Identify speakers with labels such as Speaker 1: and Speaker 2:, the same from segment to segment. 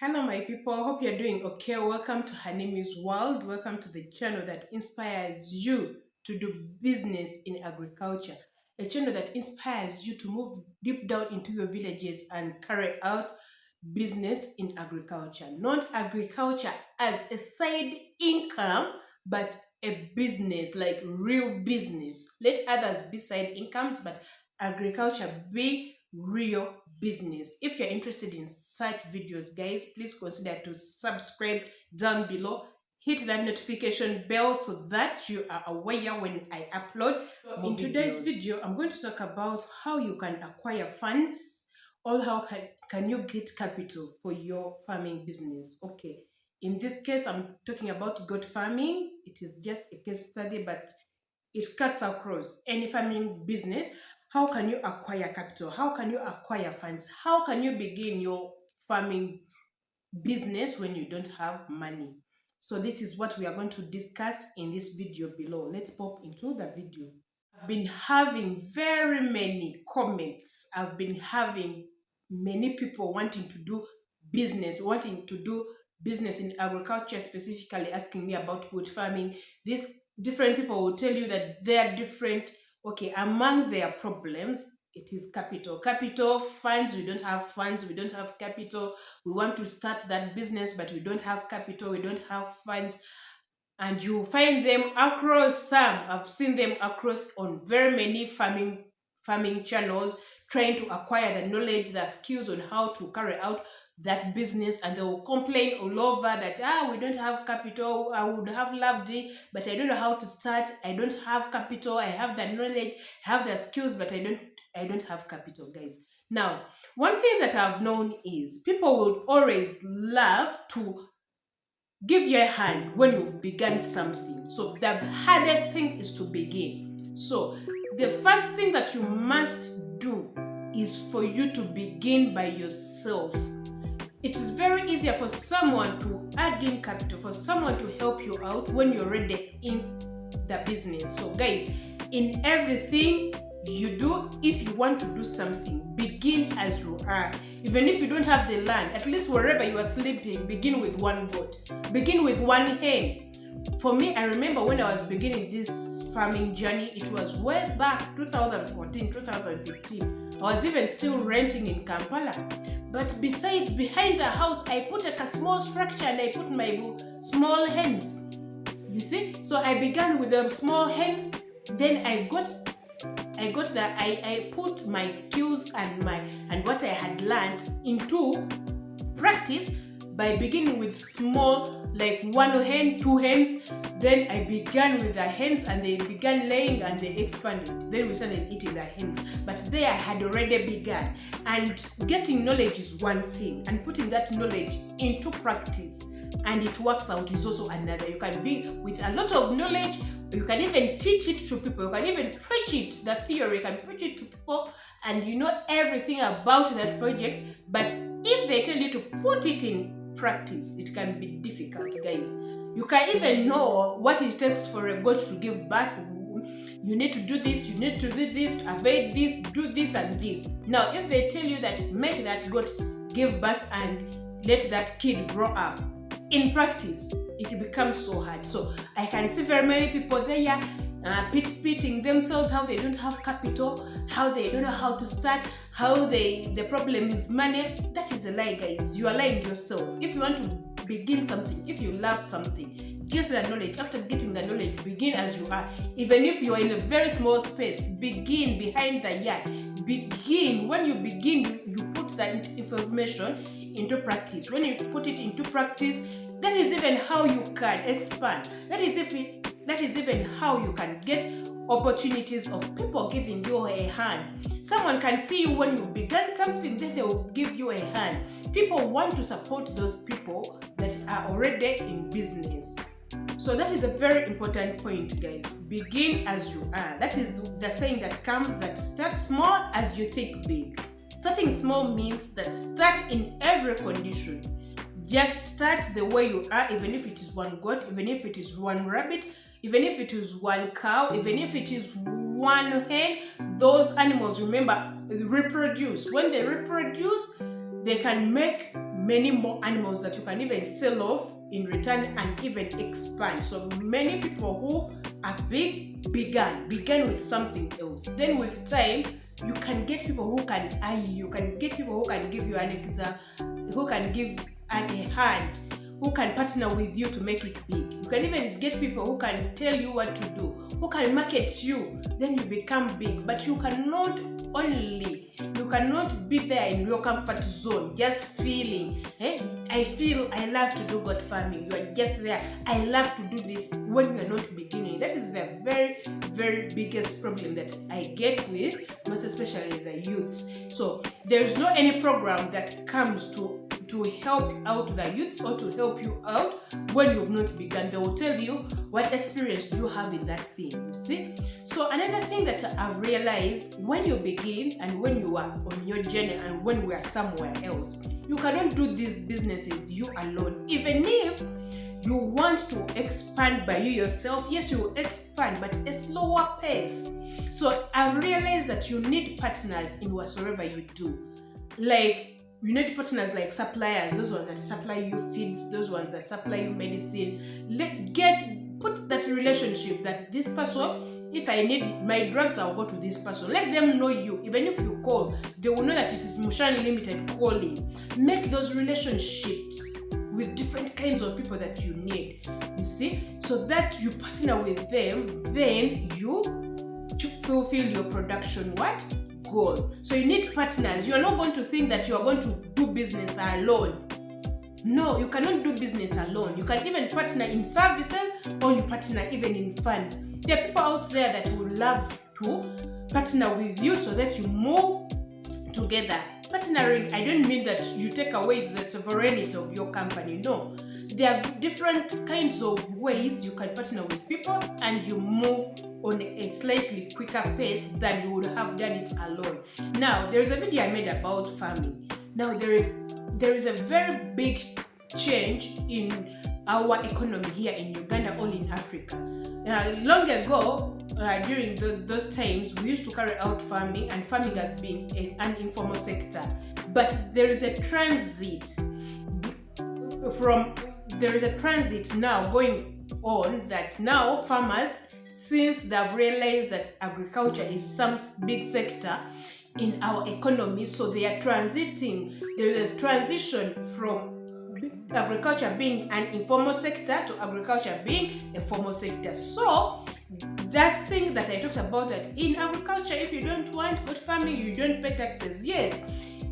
Speaker 1: Hello, my people. Hope you're doing okay. Welcome to Hanimi's World. Welcome to the channel that inspires you to do business in agriculture. A channel that inspires you to move deep down into your villages and carry out business in agriculture. Not agriculture as a side income, but a business, like real business. Let others be side incomes, but agriculture be real business. If you're interested in such videos, guys, please consider to subscribe down below. Hit that notification bell so that you are aware when I upload more. In today's video, I'm going to talk about how you can acquire funds or how can you get capital for your farming business. Okay, in this case, I'm talking about goat farming. It is just a case study, but it cuts across any farming business. How can you acquire capital? How can you acquire funds? How can you begin your farming business when you don't have money? So this is what we are going to discuss in this video below. Let's pop into the video. I've been having very many comments. I've been having many people wanting to do business in agriculture, specifically asking me about wood farming. These different people will tell you that they are different. Okay, among their problems, it is capital, funds. We don't have funds, we don't have capital. We want to start that business, but we don't have capital, we don't have funds. And you find them across some. I've seen them across on very many farming channels, trying to acquire the knowledge, the skills on how to carry out that business, and they will complain all over that we don't have capital. I would have loved it, but I don't know how to start. I don't have capital. I have the knowledge, have the skills, but I don't have capital, guys. Now, one thing that I've known is people would always love to give your hand when you've begun something. So the hardest thing is to begin. So the first thing that you must do is for you to begin by yourself. It is very easier for someone to add in capital, for someone to help you out when you're already in the business. So guys, in everything you do, if you want to do something, begin as you are. Even if you don't have the land, at least wherever you are sleeping, begin with one goat, begin with one hen. For me, I remember when I was beginning this farming journey, it was way back 2014, 2015. I was even still renting in Kampala. But behind the house, I put a small structure and I put my small hens. You see? So I began with the small hens. Then I put my skills and what I had learned into practice by beginning with small, like one hen, two hens. Then I began with the hens and they began laying and they expanded. Then we started eating the hens. But there I had already begun. And getting knowledge is one thing, and putting that knowledge into practice and it works out is also another. You can be with a lot of knowledge. You can even teach it to people. You can even preach it, the theory. You can preach it to people and you know everything about that project. But if they tell you to put it in practice, it can be difficult, guys. You can even know what it takes for a goat to give birth. You need to do this, you need to do this, avoid this, do this and this. Now, if they tell you that make that goat give birth and let that kid grow up, in practice, it becomes so hard. So I can see very many people there pitting themselves, how they don't have capital, how they don't know how to start, how the problem is money. That is a lie, guys. You are lying yourself. If you want to begin something, if you love something, get the knowledge. After getting the knowledge, begin as you are. Even if you are in a very small space, begin behind the yard. Begin. When you begin, you put that information into practice. When you put it into practice, that is even how you can expand. That is even how you can get opportunities of people giving you a hand. Someone can see you when you began something, then they will give you a hand. People want to support those people that are already in business. So that is a very important point, guys. Begin as you are. That is the saying that comes that start small as you think big. Starting small means that start in every condition. Just start the way you are, even if it is one goat, even if it is one rabbit, even if it is one cow, even if it is one hen. Those animals, remember, reproduce. When they reproduce, they can make many more animals that you can even sell off in return and even expand. So many people who are big began with something else. Then with time, you can get people who can eye you, can get people who can give you an exam, who can give a hand, who can partner with you to make it big. You can even get people who can tell you what to do, who can market you. Then you become big. But you cannot be there in your comfort zone, just feeling, I feel I love to do goat farming. You are just there, I love to do this, when you are not beginning. That is the very, very biggest problem that I get with, most especially the youths. So there is no any program that comes to help out the youths or to help you out when you've not begun. They will tell you what experience do you have in that thing, you see. So another thing that I've realized, when you begin and when you are on your journey and when we are somewhere else, you cannot do these businesses you alone. Even if you want to expand by you yourself, yes, you will expand, but a slower pace. So I realized that you need partners in whatsoever you do. Like, you need partners like suppliers, those ones that supply you feeds, those ones that supply you medicine. Put that relationship that this person, if I need my drugs, I'll go to this person. Let them know you. Even if you call, they will know that it is Mushani Limited calling. Make those relationships with different kinds of people that you need, you see, so that you partner with them, then you fulfill your production goal. So you need partners. You are not going to think that you are going to do business alone. No, you cannot do business alone. You can even partner in services, or you partner even in funds. There are people out there that would love to partner with you so that you move together. Partnering, I don't mean that you take away the sovereignty of your company. No, there are different kinds of ways you can partner with people and you move on a slightly quicker pace than you would have done it alone. Now, there's a video I made about farming. Now, there is a very big change in our economy here in Uganda or in Africa. Long ago, during those times, we used to carry out farming, and farming has been an informal sector. But there is a transit now going on, that now farmers, since they've realized that agriculture is some big sector in our economy, so they are transiting. There is a transition from agriculture being an informal sector to agriculture being a formal sector. So that thing that I talked about, that in agriculture, if you don't want goat farming, you don't pay taxes. Yes,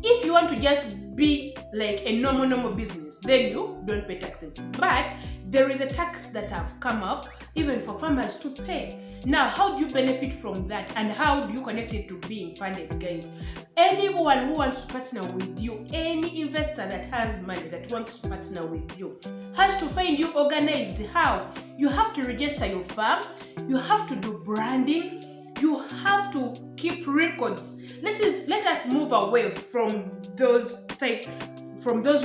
Speaker 1: if you want to just be like a normal business, then you don't pay taxes. But there is a tax that have come up even for farmers to pay. Now, how do you benefit from that, and how do you connect it to being funded, guys? Anyone who wants to partner with you, any investor that has money that wants to partner with you, has to find you organized. How? You have to register your farm, you have to do branding, you have to keep records. Let us move away from those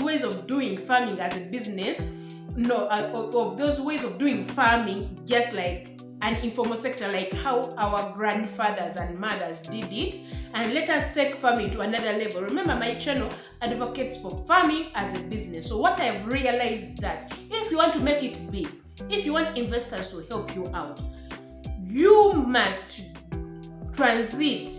Speaker 1: ways of doing farming as a business. No, of those ways of doing farming just like an informal sector, like how our grandfathers and mothers did it, and let us take farming to another level. Remember, my channel advocates for farming as a business. So what I've realized, that if you want to make it big, if you want investors to help you out, you must transit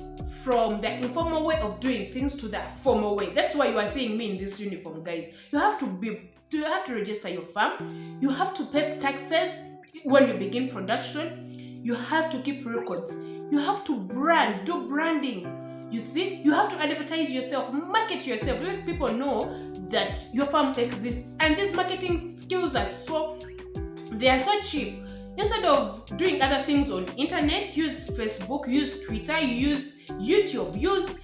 Speaker 1: from the informal way of doing things to the formal way. That's why you are seeing me in this uniform, guys. You have to register your farm, you have to pay taxes when you begin production, you have to keep records, you have to do branding. You see, you have to advertise yourself, market yourself, let people know that your farm exists. And these marketing skills are so cheap. Instead of doing other things on internet, use Facebook, use Twitter, use YouTube, use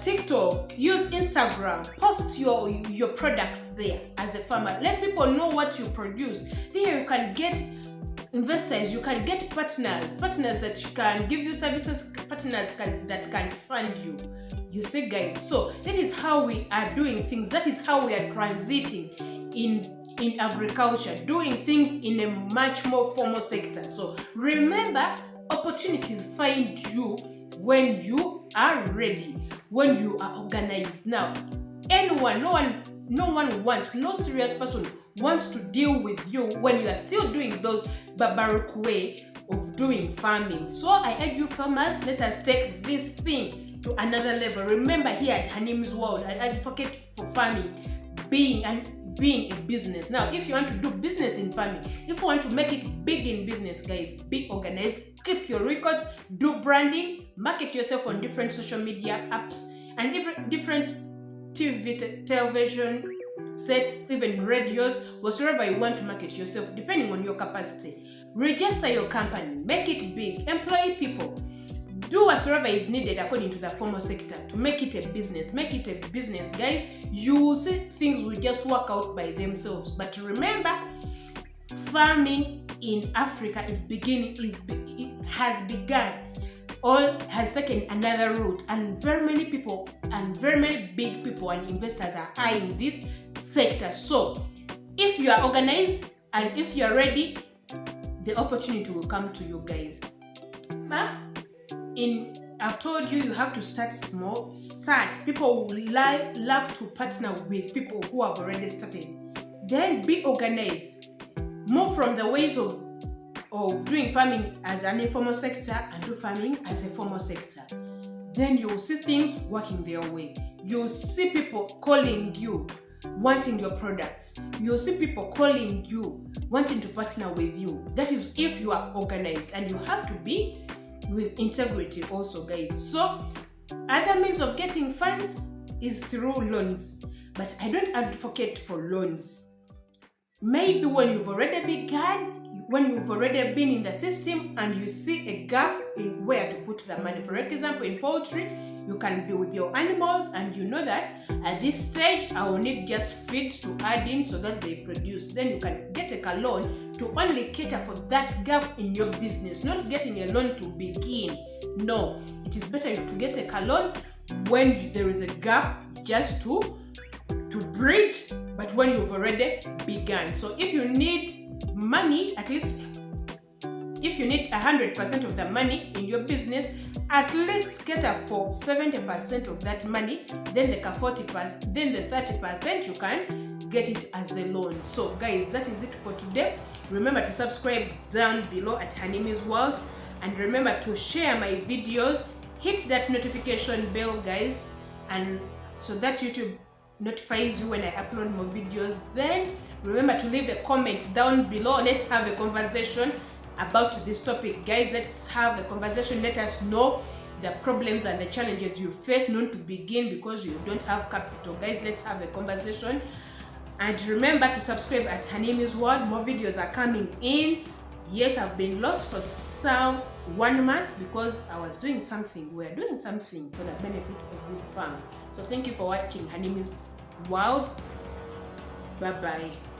Speaker 1: TikTok, use Instagram. Post your products there as a farmer. Let people know what you produce. There you can get investors, you can get partners that can give you services, partners that can fund you. You see, guys, so that is how we are doing things. That is how we are transiting in agriculture, doing things in a much more formal sector. So remember, opportunities find you when you are ready, when you are organized. Now, anyone, no serious person wants to deal with you when you are still doing those barbaric way of doing farming. So I urge you farmers, let us take this thing to another level. Remember, here at Hanime's World, I advocate for farming being a business. Now, if you want to do business in farming, if you want to make it big in business, guys, be organized, keep your records, do branding, market yourself on different social media apps and different television sets, even radios, whatsoever you want to market yourself, depending on your capacity. Register your company, make it big, employ people, do whatsoever is needed according to the formal sector to make it a business. Make it a business, guys. You see, things will just work out by themselves. But remember, farming in Africa has begun, or has taken another route, and very many people and very many big people and investors are eyeing this sector. So if you are organized and if you are ready, the opportunity will come to you, guys. I've told you, you have to start small. People will love to partner with people who have already started. Then be organized. Move from the ways of doing farming as an informal sector and do farming as a formal sector. Then you'll see things working their way. You'll see people calling you, wanting your products. You'll see people calling you, wanting to partner with you. That is if you are organized, and you have to be with integrity also, guys. So other means of getting funds is through loans, but I don't advocate for loans. Maybe when you've already begun, when you've already been in the system and you see a gap in where to put the money. For example, in poultry, you can be with your animals and you know that at this stage I will need just feeds to add in so that they produce. Then you can get a loan to only cater for that gap in your business, not getting a loan to begin. No, it is better to get a loan when there is a gap, just to bridge, but when you've already begun. So if you need money, at least if you need 100% of the money in your business, at least cater for 70% of that money, then the 40%, then the 30% you can get it as a loan. So guys, that is it for today. Remember to subscribe down below at Hanime's World, and remember to share my videos, hit that notification bell, guys, and so that YouTube notifies you when I upload more videos. Then remember to leave a comment down below. Let's have a conversation about this topic, guys. Let's have a conversation. Let us know the problems and the challenges you face, not to begin because you don't have capital. Guys, let's have a conversation. And remember to subscribe at Hanime's World. More videos are coming in. Yes, I've been lost for 1 month because I was doing something. We're doing something for the benefit of this farm. So thank you for watching Hanime's World. Bye bye.